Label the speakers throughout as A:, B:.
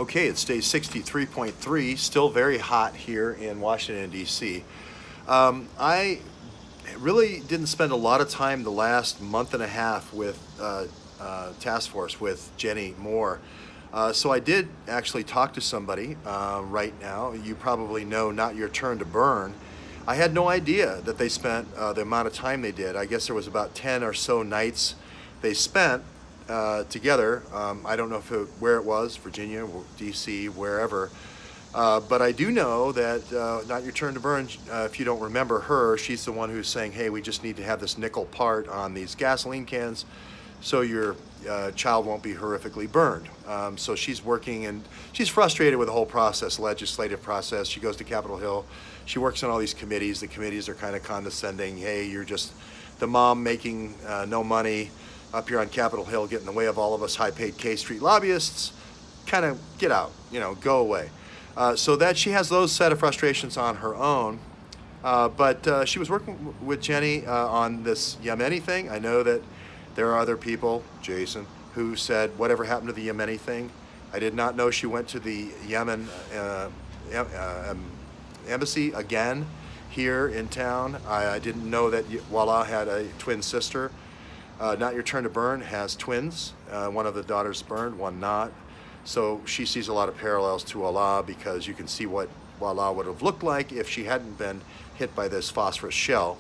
A: Okay, it's day 63.3, still very hot here in Washington, D.C. I really didn't spend a lot of time the last month and a half with task force with Jenny Moore. So I did actually talk to somebody right now. You probably know Not Your Turn to Burn. I had no idea that they spent the amount of time they did. I guess there was about 10 or so nights they spent together. I don't know where it was, Virginia, D.C., wherever. But I do know that Not Your Turn to Burn, if you don't remember her, she's the one who's saying, hey, we just need to have this nickel part on these gasoline cans so your child won't be horrifically burned. So she's working, and she's frustrated with the whole process, legislative process. She goes to Capitol Hill. She works on all these committees. The committees are kind of condescending. Hey, you're just the mom making no money up here on Capitol Hill, get in the way of all of us high-paid K Street lobbyists. Kind of get out, go away. So that she has those set of frustrations on her own. But she was working with Jenny on this Yemeni thing. I know that there are other people, Jason, who said, whatever happened to the Yemeni thing? I did not know she went to the Yemen embassy again here in town. I didn't know that Walaa had a twin sister. Not Your Turn to Burn has twins. One of the daughters burned, one not. So she sees a lot of parallels to Walaa, because you can see what Walaa would have looked like if she hadn't been hit by this phosphorus shell.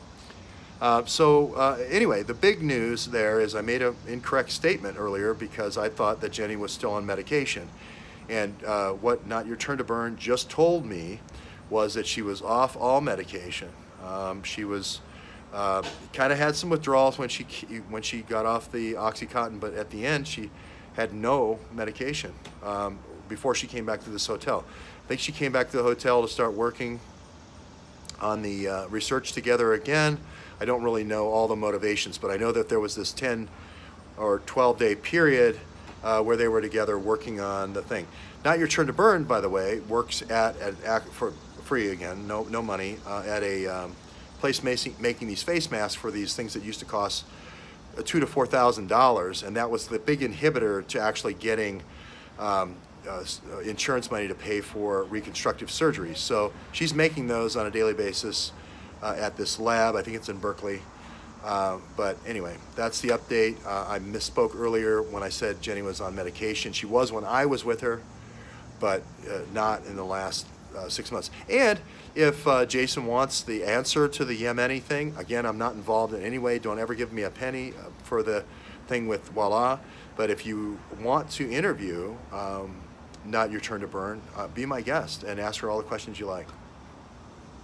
A: Anyway, the big news there is I made an incorrect statement earlier because I thought that Jenny was still on medication. And what Not Your Turn to Burn just told me was that she was off all medication. She was kind of had some withdrawals when she got off the Oxycontin, but at the end she had no medication before she came back to this hotel. I think she came back to the hotel to start working on the research together again. I don't really know all the motivations, but I know that there was this 10 or 12-day period where they were together working on the thing. Not Your Turn to Burn, by the way, works for free again, no money, at a place making these face masks for these things that used to cost $2,000 to $4,000, and that was the big inhibitor to actually getting insurance money to pay for reconstructive surgery. So she's making those on a daily basis at this lab. I think it's in Berkeley. But anyway, that's the update. I misspoke earlier when I said Jenny was on medication. She was when I was with her, but not in the last 6 months. And if Jason wants the answer to the Yemeni thing, again, I'm not involved in any way. Don't ever give me a penny for the thing with Walaa. But if you want to interview Not Your Turn to Burn, be my guest and ask her all the questions you like.